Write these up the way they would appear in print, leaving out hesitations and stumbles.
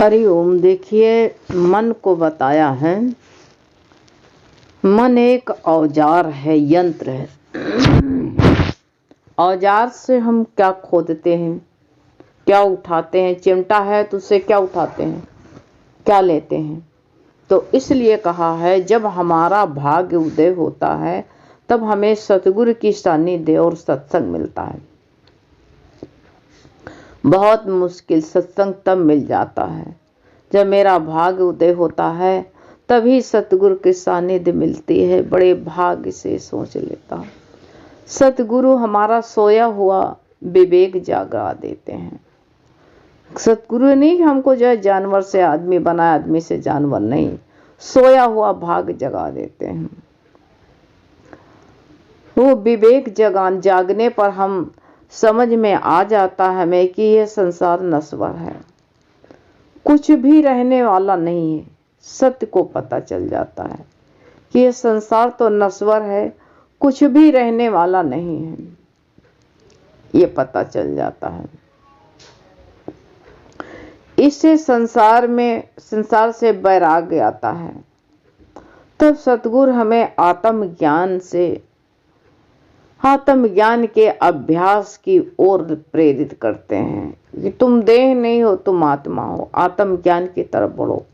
हरिओम। देखिए, मन को बताया है, मन एक औजार है, यंत्र है। औजार से हम क्या खोदते हैं, क्या उठाते हैं। चिमटा है तो उससे क्या उठाते हैं, क्या लेते हैं। तो इसलिए कहा है, जब हमारा भाग्य उदय होता है तब हमें सतगुरु की सानिध्य और सत्संग मिलता है। बहुत मुश्किल सत्संग तब मिल जाता है जब मेरा भाग्य उदय होता है, तभी सतगुरु की सानिध्य मिलती है। बड़े भाग्य से सोच लेता हूँ। सतगुरु हमारा सोया हुआ विवेक जागा देते हैं। सतगुरु नहीं हमको जो है जानवर से आदमी बनाया, आदमी से जानवर नहीं, सोया हुआ भाग जगा देते हैं। वो विवेक जागने पर हम समझ में आ जाता है हमें कि यह संसार नश्वर है, कुछ भी रहने वाला नहीं है। सत्य को पता चल जाता है कि यह संसार तो नश्वर है, कुछ भी रहने वाला नहीं है, ये पता चल जाता है। इससे संसार से वैराग्य आता है। तब सतगुरु हमें आत्मज्ञान के अभ्यास की ओर प्रेरित करते हैं कि तुम देह नहीं हो, तुम आत्मा हो। आत्मज्ञान की तरफ बढ़ो।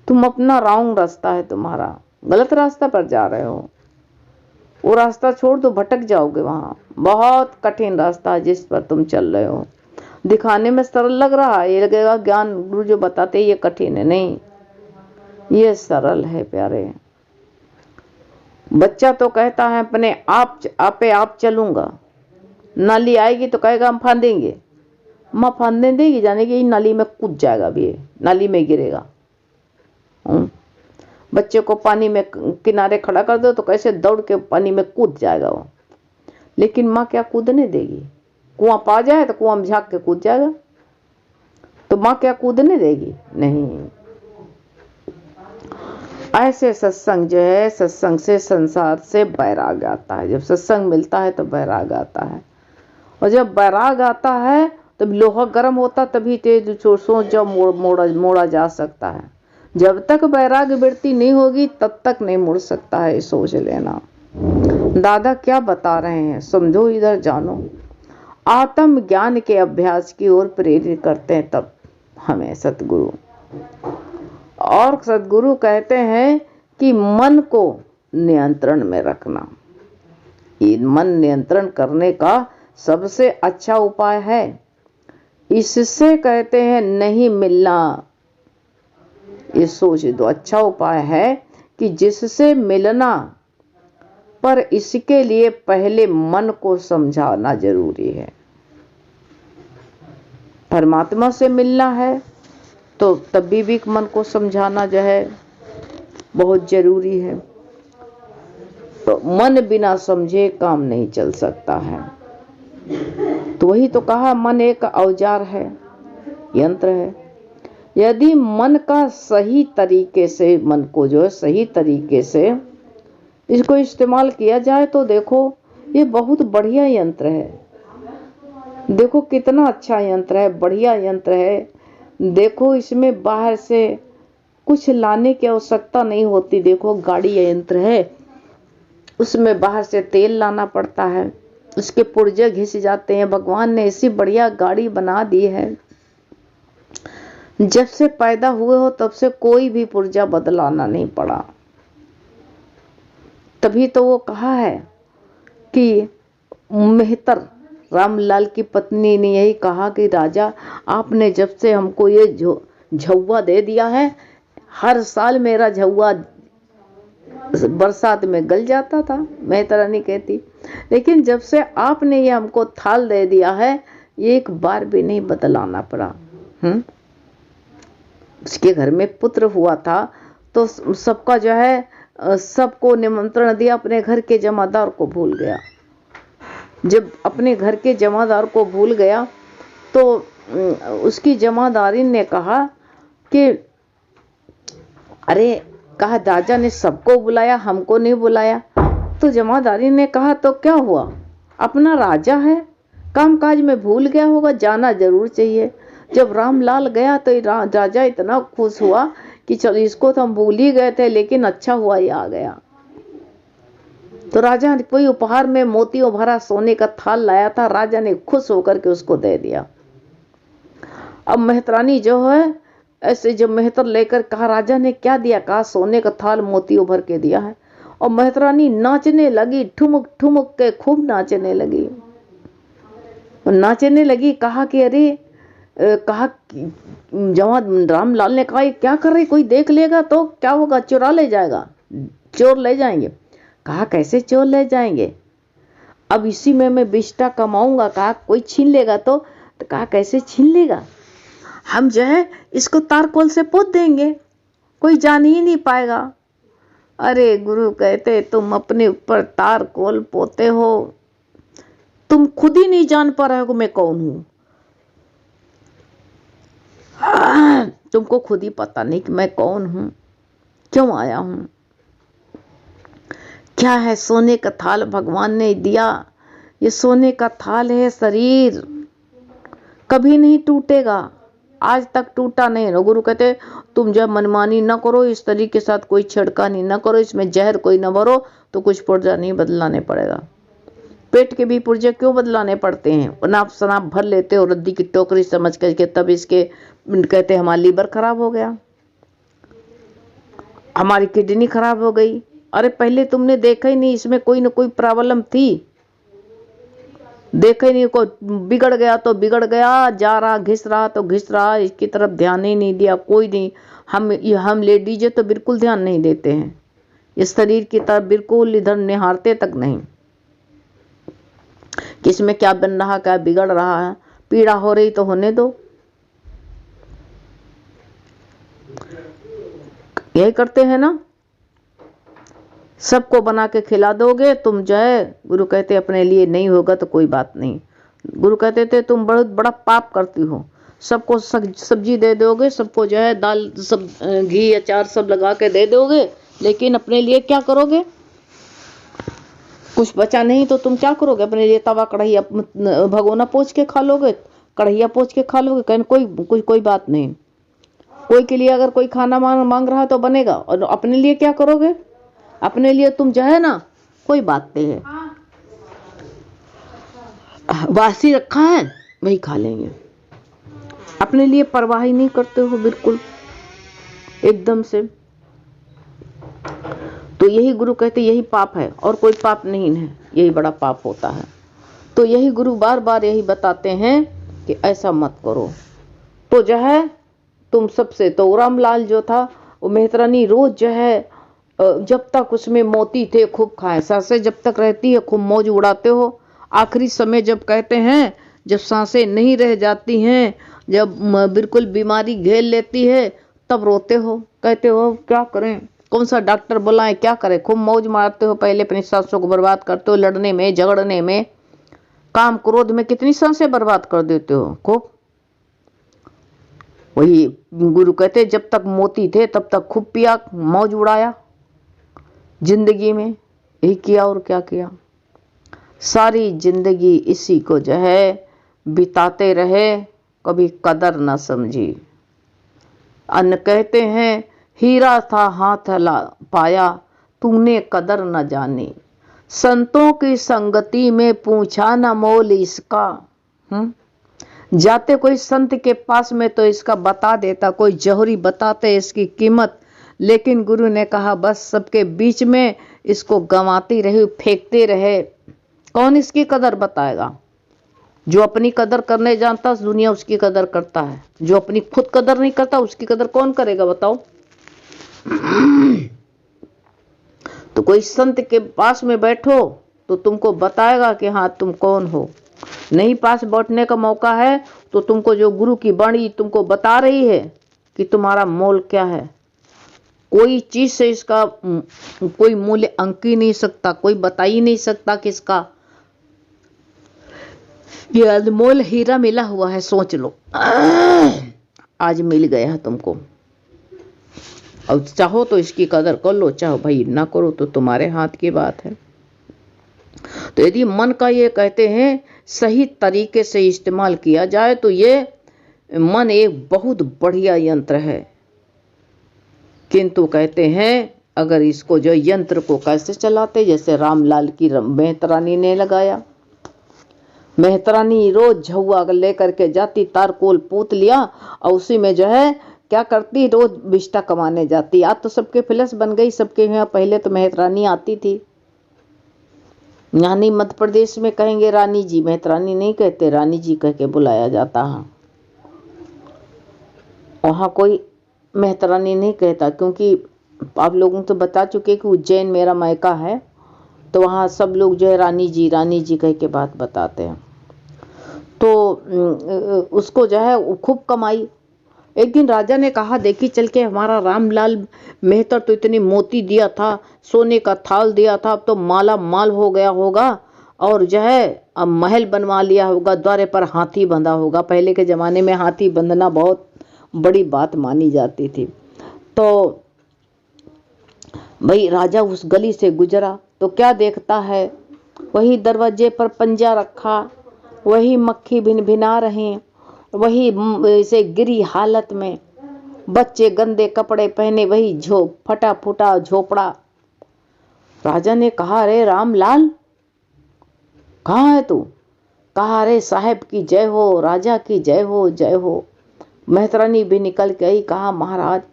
तुम अपना रॉन्ग रास्ता है, तुम्हारा गलत रास्ता पर जा रहे हो। वो रास्ता छोड़ दो, भटक जाओगे। वहां बहुत कठिन रास्ता है जिस पर तुम चल रहे हो। दिखाने में सरल लग रहा है, ये लगेगा ज्ञान गुरु जो बताते ये कठिन है, नहीं, ये सरल है प्यारे। बच्चा तो कहता है अपने आप चलूंगा, नाली आएगी तो कहेगा हम फांदेंगे, माँ फांदे देगी, जाने की नाली में कूद जाएगा, भी नाली में गिरेगा। बच्चे को पानी में किनारे खड़ा कर दो तो कैसे दौड़ के पानी में कूद जाएगा वो, लेकिन माँ क्या कूदने देगी। कुआं पा जाए तो कुआं में झांक के कूद जाएगा, तो माँ क्या कूदने देगी, नहीं। ऐसे सत्संग जो है, सत्संग से संसार से वैराग आता है। जब सत्संग मिलता है तो वैराग आता है, और जब वैराग आता है तब लोहा गर्म होता, तभी तेज सोच जब मोड़ा जा सकता है। जब तक वैराग वृत्ति नहीं होगी तब तक नहीं मुड़ सकता है, सोच लेना। दादा क्या बता रहे हैं, समझो, इधर जानो। आत्म ज्ञान के अभ्यास की ओर प्रेरित करते हैं तब हमें सतगुरु। और सतगुरु कहते हैं कि मन को नियंत्रण में रखना। ये मन नियंत्रण करने का सबसे अच्छा उपाय है। इससे कहते हैं नहीं मिलना, ये सोच दो। अच्छा उपाय है कि जिससे मिलना, पर इसके लिए पहले मन को समझाना जरूरी है। परमात्मा से मिलना है तो तभी भी मन को समझाना जो है बहुत जरूरी है। तो मन बिना समझे काम नहीं चल सकता है। तो वही तो कहा, मन एक औजार है, यंत्र है। यदि मन का सही तरीके से, मन को जो है सही तरीके से इसको इस्तेमाल किया जाए तो देखो ये बहुत बढ़िया यंत्र है। देखो कितना अच्छा यंत्र है, बढ़िया यंत्र है। देखो इसमें बाहर से कुछ लाने की आवश्यकता नहीं होती। देखो गाड़ी यंत्र है, उसमें बाहर से तेल लाना पड़ता है, उसके पुर्जे घिस जाते हैं। भगवान ने ऐसी बढ़िया गाड़ी बना दी है, जब से पैदा हुए हो तब से कोई भी पुर्जा बदलाना नहीं पड़ा। तभी तो वो कहा है कि मेहतर रामलाल की पत्नी ने यही कहा कि राजा आपने जब से हमको ये झौवा दे दिया है, हर साल मेरा झौवा बरसात में गल जाता था, मेहतरा नहीं कहती, लेकिन जब से आपने ये हमको थाल दे दिया है, एक बार भी नहीं बदलाना पड़ा। उसके घर में पुत्र हुआ था तो सबका जो है, सबको निमंत्रण दिया, अपने घर के जमादार को भूल गया। जब अपने घर के जमादार को भूल गया तो उसकी जमादारी ने कहा कि अरे, कहा राजा ने सबको बुलाया, हमको नहीं बुलाया। तो जमादारी ने कहा तो क्या हुआ, अपना राजा है, काम काज में भूल गया होगा, जाना जरूर चाहिए। जब रामलाल गया तो राजा इतना खुश हुआ कि चलो इसको तो हम भूल ही गए थे, लेकिन अच्छा हुआ ये आ गया। तो राजा ने कोई उपहार में मोतियों भरा सोने का थाल लाया था, राजा ने खुश होकर के उसको दे दिया। अब मेहतरानी जो है ऐसे जब मेहतर लेकर कहा राजा ने क्या दिया, कहा सोने का थाल मोतियों भर के दिया है। और मेहतरानी नाचने लगी, ठुमक ठुमक के खूब नाचने लगी, नाचने लगी। कहा कि अरे कहा जवान रामलाल ने कहा ये क्या कर रही, कोई देख लेगा तो क्या होगा, चुरा ले जाएगा, चोर ले जाएंगे। कहा कैसे चोर ले जाएंगे, अब इसी में मैं बिष्टा कमाऊंगा। कहा कोई छीन लेगा तो कहा कैसे छीन लेगा, हम जो है इसको तारकोल से पोत देंगे, कोई जान ही नहीं पाएगा। अरे गुरु कहते तुम अपने ऊपर तारकोल पोते हो, तुम खुद ही नहीं जान पा रहे हो मैं कौन हूं। तुमको खुद ही पता नहीं कि मैं कौन हूं, क्यों आया हूं, क्या है। सोने का थाल भगवान ने दिया, ये सोने का थाल है, शरीर कभी नहीं टूटेगा, आज तक टूटा नहीं। गुरु कहते तुम जब मनमानी न करो, इस शरीर के साथ कोई छेड़खानी न करो, इसमें जहर कोई न भरो, तो कुछ पुर्जा नहीं बदलाने पड़ेगा। पेट के भी पुर्जे क्यों बदलाने पड़ते हैं, नाप शनाप भर लेते हो रद्दी की टोकरी समझ करके, तब इसके कहते हमारा लीवर खराब हो गया, हमारी किडनी खराब हो गई। अरे पहले तुमने देखा ही नहीं, इसमें कोई न कोई प्रॉब्लम थी, देखा ही नहीं, को बिगड़ गया तो बिगड़ गया, जा रहा घिस रहा तो घिस रहा, इसकी तरफ ध्यान ही नहीं दिया कोई नहीं। हम लेडीज तो बिल्कुल ध्यान नहीं देते हैं, इस शरीर की तरफ बिल्कुल इधर निहारते तक नहीं, किसमें क्या बन रहा, क्या बिगड़ रहा है। पीड़ा हो रही तो होने दो, यही करते हैं ना। सबको बना के खिला दोगे तुम जो है, गुरु कहते अपने लिए नहीं होगा तो कोई बात नहीं। गुरु कहते थे तुम बहुत बड़ा पाप करती हो, सबको सब्जी दे दोगे, सबको जो है दाल सब घी अचार सब लगा के दे दोगे, लेकिन अपने लिए क्या करोगे, कुछ बचा नहीं तो तुम क्या करोगे, अपने लिए तवा कढ़ैया भगोना पोंछ के खा लोगे, कढ़ैया पोंछ के खा लोगे, कहीं कोई बात नहीं। कोई के लिए अगर कोई खाना मांग रहा है तो बनेगा, और अपने लिए क्या करोगे, अपने लिए तुम जो है ना कोई बात नहीं है, बासी रखा है वही खा लेंगे, अपने लिए परवाह ही नहीं करते हो बिल्कुल एकदम से। तो यही गुरु कहते यही पाप है, और कोई पाप नहीं है, यही बड़ा पाप होता है। तो यही गुरु बार बार यही बताते हैं कि ऐसा मत करो। तो जो है तुम सबसे, तो रामलाल जो था वो मेहतरानी रोज जो है जब तक उसमें मोती थे खूब खाए, सांसें जब तक रहती है खूब मौज उड़ाते हो, आखिरी समय जब कहते हैं जब सांसें नहीं रह जाती हैं, जब बिल्कुल बीमारी घेर लेती है, तब रोते हो, कहते हो क्या करें, कौन सा डॉक्टर बुलाएं, क्या करें। खूब मौज मारते हो, पहले अपनी सांसों को बर्बाद करते हो, लड़ने में झगड़ने में काम क्रोध में कितनी सांसें बर्बाद कर देते हो खूब। वही गुरु कहते जब तक मोती थे तब तक खूब पिया, मौज उड़ाया, जिंदगी में यही किया और क्या किया, सारी जिंदगी इसी को जो है बिताते रहे, कभी कदर न समझी। अन्न कहते हैं हीरा था हाथ ला पाया, तूने कदर न जानी, संतों की संगति में पूछा न मोल इसका। जाते कोई संत के पास में तो इसका बता देता, कोई जौहरी बताते इसकी कीमत, लेकिन गुरु ने कहा बस सबके बीच में इसको गंवाती रहे, फेंकते रहे, कौन इसकी कदर बताएगा। जो अपनी कदर करने जानता दुनिया उसकी कदर करता है, जो अपनी खुद कदर नहीं करता उसकी कदर कौन करेगा बताओ। तो कोई संत के पास में बैठो तो तुमको बताएगा कि हाँ तुम कौन हो। नहीं पास बैठने का मौका है तो तुमको जो गुरु की वाणी तुमको बता रही है कि तुम्हारा मोल क्या है, कोई चीज से इसका कोई मूल्य अंक ही नहीं सकता, कोई बता ही नहीं सकता कि इसका ये अनमोल हीरा मिला हुआ है। सोच लो आज मिल गया है तुमको, अब चाहो तो इसकी कदर कर लो, चाहो भाई ना करो तो तुम्हारे हाथ की बात है। तो यदि मन का ये कहते हैं सही तरीके से इस्तेमाल किया जाए तो ये मन एक बहुत बढ़िया यंत्र है, किंतु कहते हैं अगर इसको जो यंत्र को कैसे चलाते, जैसे रामलाल की मेहतरानी ने लगाया। मेहतरानी रोज झुआ लेकर के जाती, तारकोल पूत लिया और उसी में जो है क्या करती, रोज बिस्टा कमाने जाती। आज तो सबके फ्लैश बन गई सबके यहाँ, पहले तो मेहतरानी आती थी। यानी मध्य प्रदेश में कहेंगे रानी जी, मेहतरानी नहीं कहते, रानी जी कह के बुलाया जाता है। वहाँ कोई मेहतरानी नहीं कहता, क्योंकि आप लोगों को तो बता चुके कि उज्जैन मेरा मायका है, तो वहाँ सब लोग जो है रानी जी कह के बात बताते हैं। तो उसको जो है खूब कमाई। एक दिन राजा ने कहा, देखी चल के हमारा रामलाल मेहतर तो इतनी मोती दिया था, सोने का थाल दिया था, अब तो माला माल हो गया होगा और जो है अब महल बनवा लिया होगा, द्वारे पर हाथी बंधा होगा। पहले के ज़माने में हाथी बंधना बहुत बड़ी बात मानी जाती थी। तो भाई राजा उस गली से गुजरा तो क्या देखता है, वही दरवाजे पर पंजा रखा, वही मक्खी भिन भिना रहे, वही से गिरी हालत में बच्चे गंदे कपड़े पहने, वही फटा फूटा झोपड़ा। राजा ने कहा, अरे रामलाल कहाँ है तू? कहा, अरे साहब की जय हो, राजा की जय हो, जय हो। मेहतरानी भी निकल के आई, कहा महाराज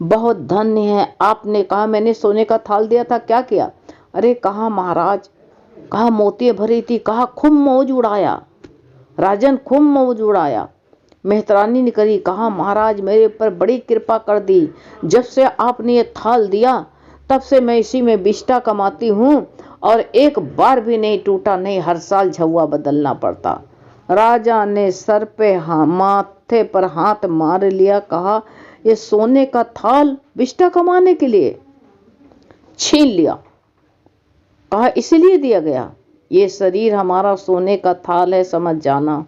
बहुत धन्य है आपने। कहा मैंने सोने का थाल दिया था, क्या किया? अरे कहा महाराज, कहा मोती भरी थी, कहा खूब मौज उड़ाया राजन, खूब मौज उड़ाया। मेहतरानी ने करी, कहा महाराज मेरे ऊपर बड़ी कृपा कर दी, जब से आपने ये थाल दिया तब से मैं इसी में बिस्टा कमाती हूँ और एक बार भी नहीं टूटा, नहीं हर साल झुआ बदलना पड़ता। राजा ने सर पे माथे पर हाथ मार लिया, कहा ये सोने का थाल बिस्टा कमाने के लिए छीन लिया। कहा इसलिए दिया गया, ये शरीर हमारा सोने का थाल है, समझ जाना।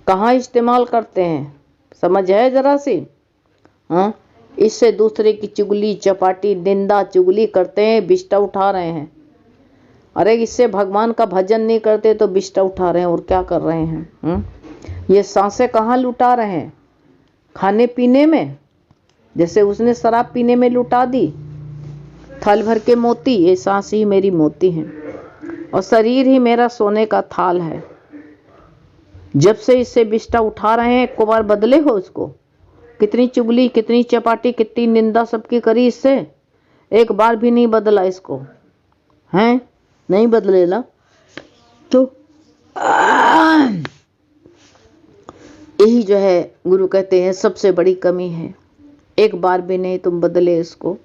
कहाँ इस्तेमाल करते हैं समझ है जरा सी? हाँ, इससे दूसरे की चुगली चपाटी निंदा चुगली करते हैं, बिस्टा उठा रहे हैं। अरे इससे भगवान का भजन नहीं करते तो बिस्टा उठा रहे हैं, और क्या कर रहे हैं? ये सांसें कहाँ लुटा रहे हैं? खाने पीने में, जैसे उसने शराब पीने में लुटा दी थाल भर के मोती। ये सांस ही मेरी मोती है और शरीर ही मेरा सोने का थाल है। जब से इससे बिस्टा उठा रहे हैं, एक बार बदले हो उसको? कितनी चुगली कितनी चपाटी कितनी निंदा सबकी करी, इससे एक बार भी नहीं बदला इसको, हैं? नहीं बदलेला तो यही जो है गुरु कहते हैं सबसे बड़ी कमी है, एक बार भी नहीं तुम बदले इसको।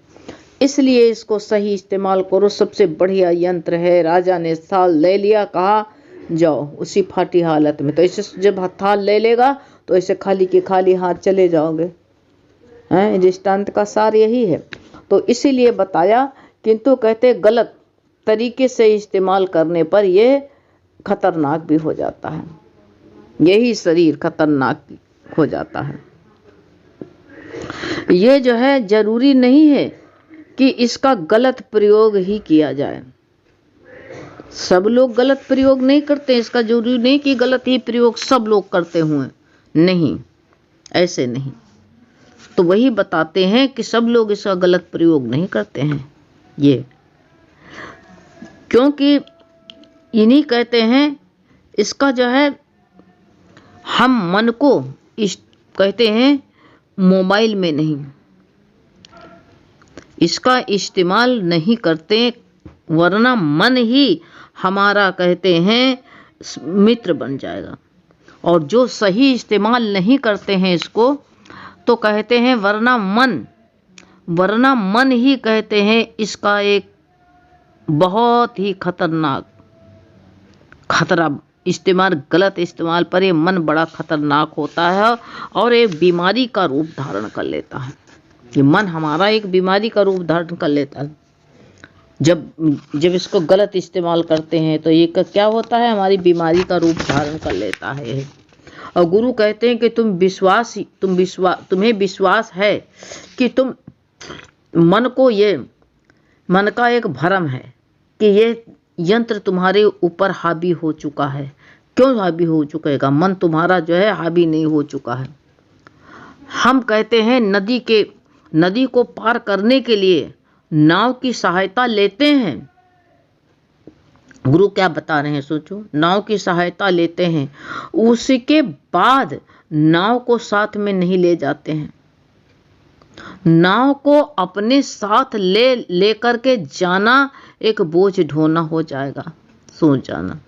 इसलिए इसको सही इस्तेमाल करो, सबसे बढ़िया यंत्र है। राजा ने थाल ले लिया, कहा जाओ उसी फाटी हालत में। तो इसे जब थाल ले लेगा तो ऐसे खाली के खाली हाथ चले जाओगे, हैं? दृष्टांत का सार यही है। तो इसीलिए बताया, किंतु कहते गलत तरीके से इस्तेमाल करने पर ये खतरनाक भी हो जाता है, यही शरीर खतरनाक हो जाता है। ये जो है जरूरी नहीं है कि इसका गलत प्रयोग ही किया जाए। सब लोग गलत प्रयोग नहीं करते, इसका जरूरी नहीं कि गलत ही प्रयोग सब लोग करते हुए, नहीं, ऐसे नहीं। तो वही बताते हैं कि सब लोग इसका गलत प्रयोग नहीं करते हैं, ये क्योंकि इन्हीं कहते हैं इसका जो है हम मन को कहते हैं मोबाइल में नहीं, इसका इस्तेमाल नहीं करते, वरना मन ही हमारा कहते हैं मित्र बन जाएगा। और जो सही इस्तेमाल नहीं करते हैं इसको, तो कहते हैं वरना मन ही कहते हैं इसका एक बहुत ही खतरनाक खतरा इस्तेमाल, गलत इस्तेमाल पर ये मन बड़ा खतरनाक होता है और एक बीमारी का रूप धारण कर लेता है। ये मन हमारा एक बीमारी का रूप धारण कर लेता है जब इसको गलत इस्तेमाल करते हैं, तो ये क्या होता है, हमारी बीमारी का रूप धारण कर लेता है। और गुरु कहते हैं कि तुम्हें विश्वास है कि तुम मन का एक भ्रम है कि ये यंत्र तुम्हारे ऊपर हावी हो चुका है, क्यों हावी हो चुकेगा? मन तुम्हारा जो है हावी नहीं हो चुका है। हम कहते हैं नदी को पार करने के लिए नाव की सहायता लेते हैं। गुरु क्या बता रहे हैं सोचो, नाव की सहायता लेते हैं, उसके बाद नाव को साथ में नहीं ले जाते हैं। नाव को अपने साथ लेकर के जाना एक बोझ ढोना हो जाएगा, सोच जाना।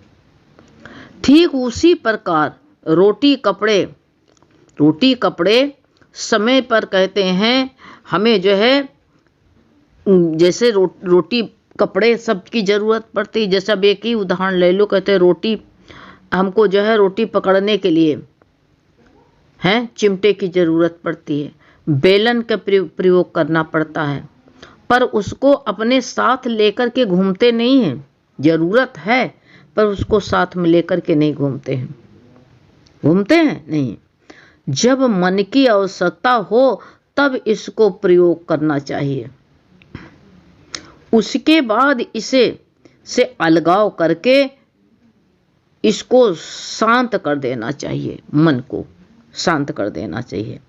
ठीक उसी प्रकार रोटी कपड़े समय पर कहते हैं हमें जो है, जैसे रोटी कपड़े सबकी ज़रूरत पड़ती है। जैसे अब एक ही उदाहरण ले लो, कहते हैं रोटी हमको जो है रोटी पकड़ने के लिए है चिमटे की ज़रूरत पड़ती है, बेलन का प्रयोग करना पड़ता है, पर उसको अपने साथ लेकर के घूमते नहीं हैं। ज़रूरत है पर उसको साथ में लेकर के नहीं घूमते हैं नहीं। जब मन की आवश्यकता हो तब इसको प्रयोग करना चाहिए, उसके बाद इसे से अलगाव करके इसको शांत कर देना चाहिए, मन को शांत कर देना चाहिए।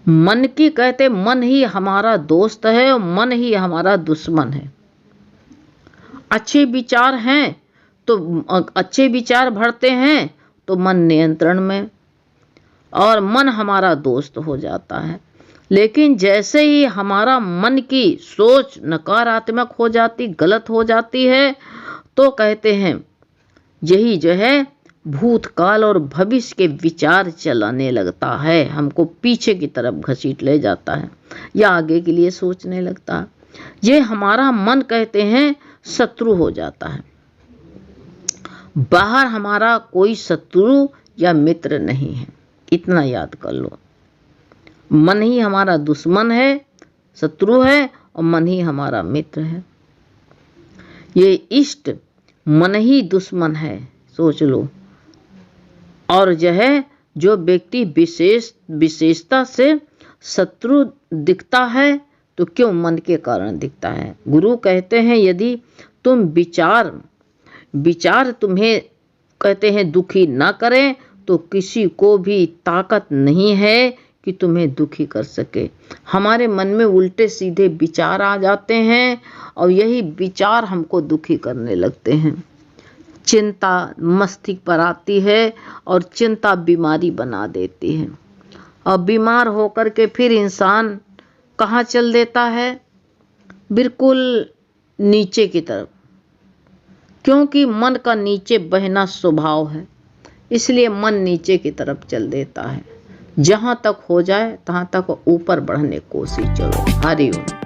मन की कहते मन ही हमारा दोस्त है और मन ही हमारा दुश्मन है। अच्छे विचार हैं तो अच्छे विचार भरते हैं तो मन नियंत्रण में और मन हमारा दोस्त हो जाता है। लेकिन जैसे ही हमारा मन की सोच नकारात्मक हो जाती, गलत हो जाती है, तो कहते हैं यही जो है भूतकाल और भविष्य के विचार चलाने लगता है, हमको पीछे की तरफ घसीट ले जाता है या आगे के लिए सोचने लगता है। ये हमारा मन कहते हैं शत्रु हो जाता है। बाहर हमारा कोई शत्रु या मित्र नहीं है, इतना याद कर लो। मन ही हमारा दुश्मन है, शत्रु है, और मन ही हमारा मित्र है। ये इष्ट मन ही दुश्मन है, सोच लो। और जो है जो व्यक्ति विशेषता से शत्रु दिखता है तो क्यों? मन के कारण दिखता है। गुरु कहते हैं यदि तुम विचार तुम्हें कहते हैं दुखी ना करें तो किसी को भी ताकत नहीं है कि तुम्हें दुखी कर सके। हमारे मन में उल्टे सीधे विचार आ जाते हैं और यही विचार हमको दुखी करने लगते हैं। चिंता मस्तिष्क पर आती है और चिंता बीमारी बना देती है, और बीमार होकर के फिर इंसान कहाँ चल देता है? बिल्कुल नीचे की तरफ, क्योंकि मन का नीचे बहना स्वभाव है, इसलिए मन नीचे की तरफ चल देता है। जहाँ तक हो जाए तहाँ तक ऊपर बढ़ने की कोशिश चलो। हरि ओम।